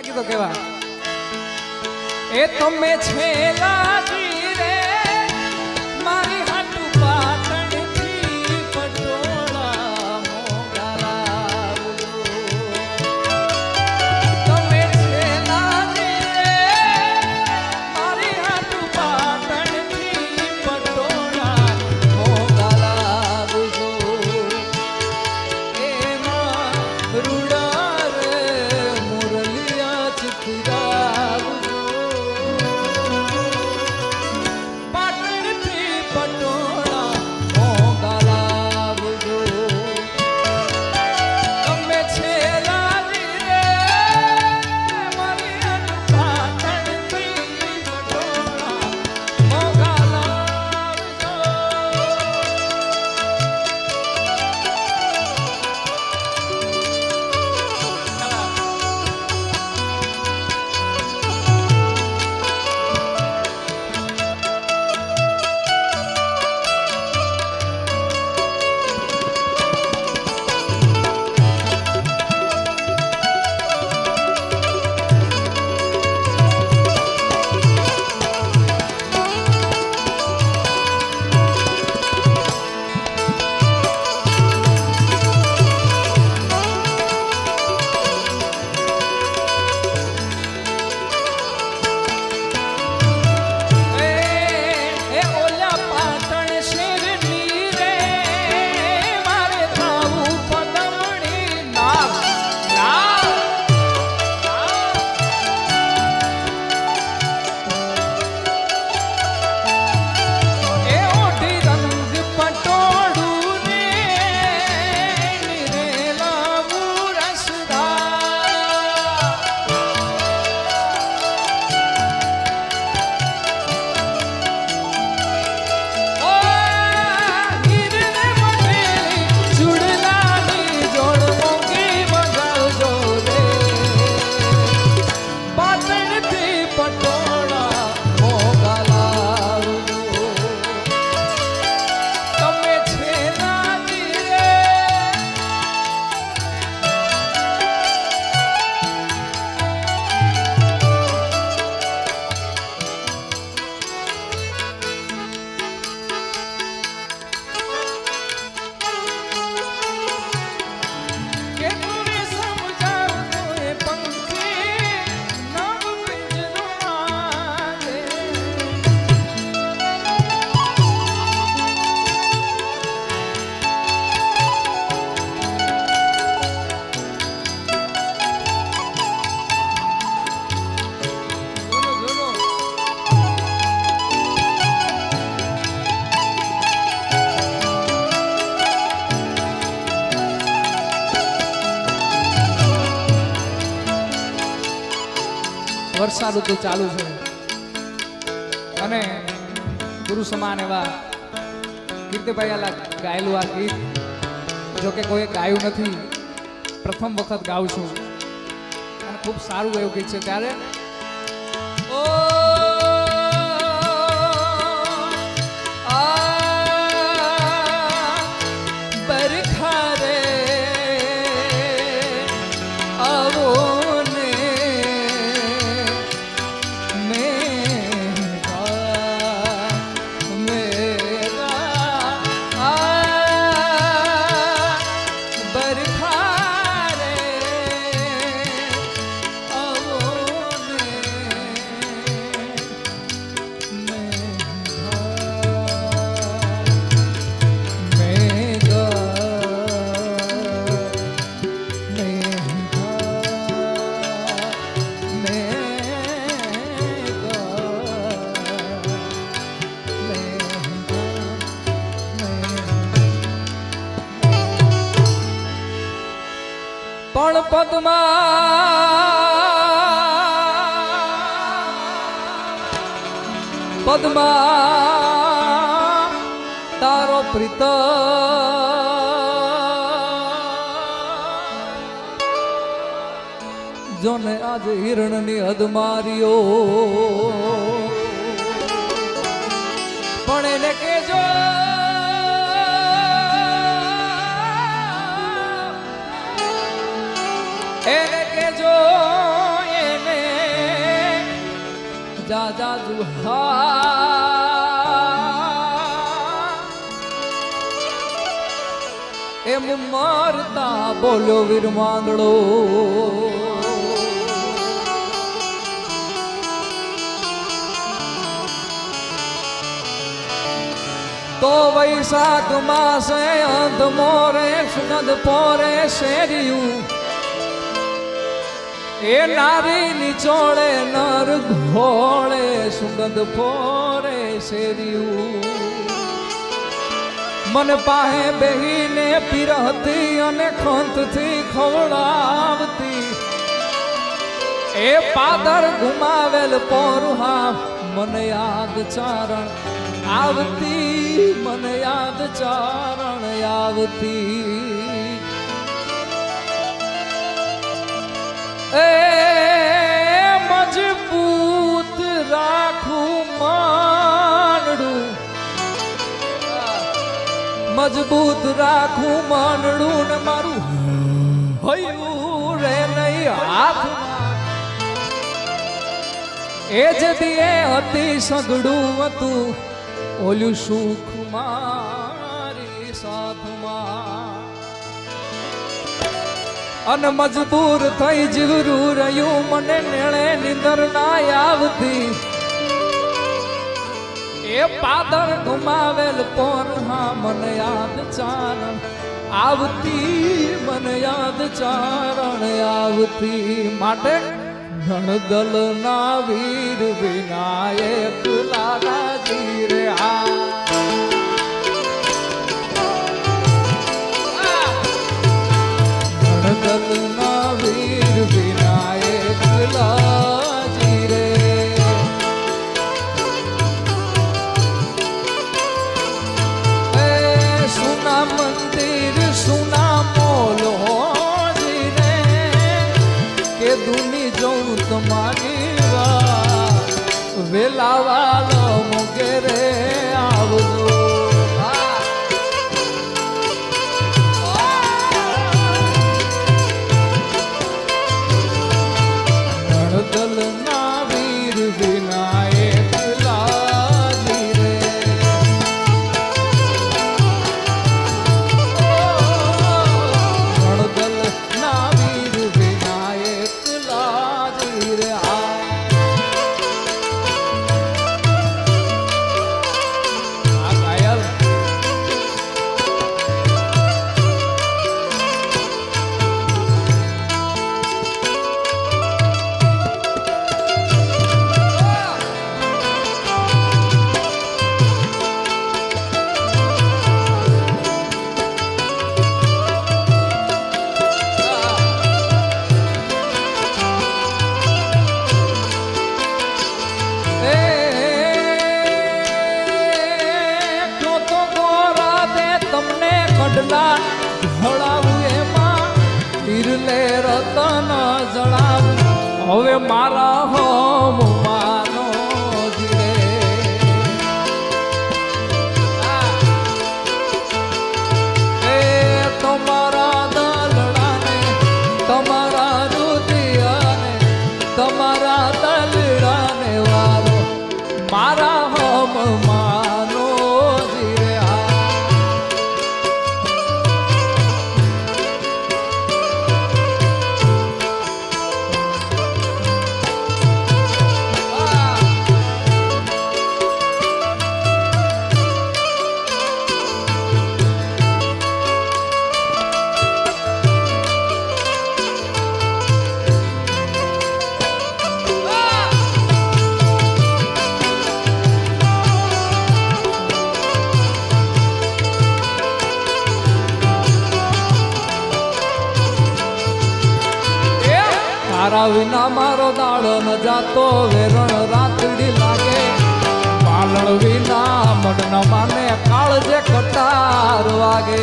ગીતો કેવા એ તમે છેલા રે મારી હાટુ પાટણ થી પટોળા મોગલા તમે છેલા રે મારી હાટુ પાટણ થી પટોળા મોગલા બુજો એમાં રૂડા રે મુરલિયા ચિતરા વર્ષા ઋતુ ચાલુ છે અને ગુરુ સમાન એવા કીર્તિભાઈ આલા ગાયેલું આ ગીત જો કે કોઈ ગાયું નથી, પ્રથમ વખત ગાઉં છું અને ખૂબ સારું એવું ગીત છે. ત્યારે પણ પદ્મા તારો પ્રીત જોને આજે હિરણની હદ માર્યો, પણ એને કેજો એને કેજો જા જા જુહા એમ મરતા બોલ્યો વીર માંદડો તો વૈશાખ માસે અંધ મોરે સુગંધ પોરે શેરિયું એ નારી નિચોડે નર ઘોડે સુગંધ પોરે શેરિયું મન પાહે બેહીને પીરહતી અને ખંતથી ખવડાવતી એ પાદર ઘુમાવેલ પોરુહા મન યાદ ચારણ આવતી મન યાદ ચારણ આવતી એ મજબૂત રાખું માનડું મજબૂત રાખું માનડું ને મારું હયું રે નહીં હાથમાં એ જ દિયે હતી સગડું હતું ઓલું સુખ મારી સાથમાં અને મજબૂર થઈ જીવરું રહ્યું મને નેણે નીંદર ના આવતી એ પાદર ઘુમાવેલ પોર હા મને યાદ ચારણ આવતી મને યાદ ચારણ આવતી માટે ગણદલ ના વીર વિનાયક લાલાજી રે ગણદલ ના વીર વિનાયક લાલાજી રે એ સુના મંદિર સુના મોલો જી રે કે દુની જઉં તમારી વાત વેલાવાલો મુગેરે આવજો ગણદલ ના વીર વિનાયક લાજી રે ગણદલ ના વીર વિનાયક લાજી રે ભળાવું એમાં તીરલે રતન જણાવું હવે મારા હોમ માનો જીરે એ તમારા દલડાને તમારા રુદિયાને તમારા દલડાને વારો મારા હોમ માનો જીરે તારા વિના મારો દાડો ન જાતો વેરણ રાતડી લાગે પાલણ વિના મન ન માને કાળજે કટાર વાગે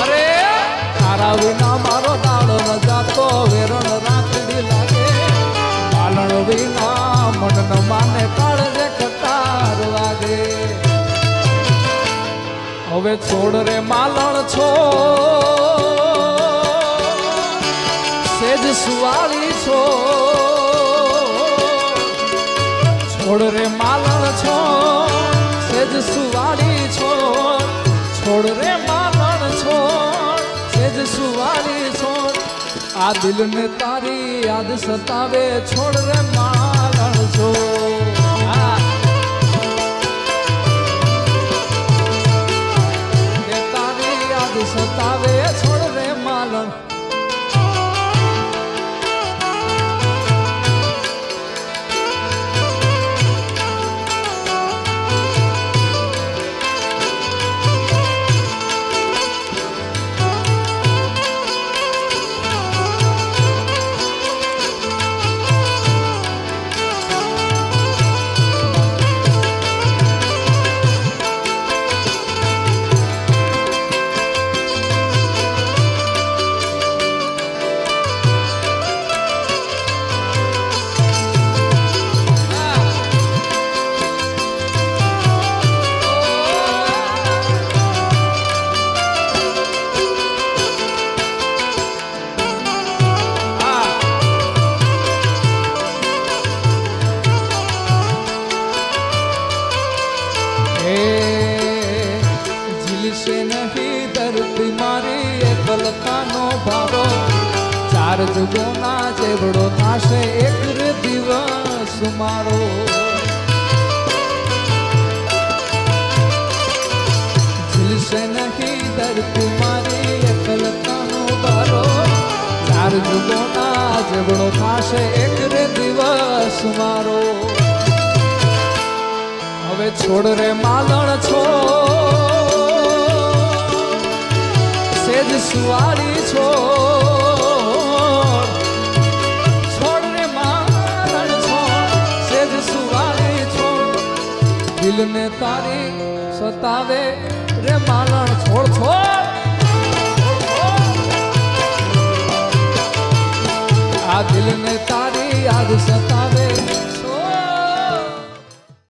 અરે તારા વિના મારો દાડો ન જાતો વેરણ રાતડી લાગે પાલણ વિના મન ન માને કાળજે કટાર વાગે હવે છોડ રે માલણ છો સેજ સુવાળી છો છોડ રે માલણ છો સેજ સુવાળી છો છોડ રે માલણ છો સેજ સુવાળી છો આ દિલને તારી યાદ સતાવે છોડ રે માલણ છો તારી યાદ સતાવે છોડ રે માલણ ચાર જુગોના જેવડો થાશે એક રે દિવસ મારો ઝીલશે નહીં ધરતી મારી એકલતાનો બારો ચાર જુગોના જેવડો થાશે એક રે દિવસ મારો હવે છોડ રે માલણ છો સેજ સુવાળી છો દિલને તારી સતાવે રે માલણ છોડ છોડ આ દિલને તારી યાદ સતાવે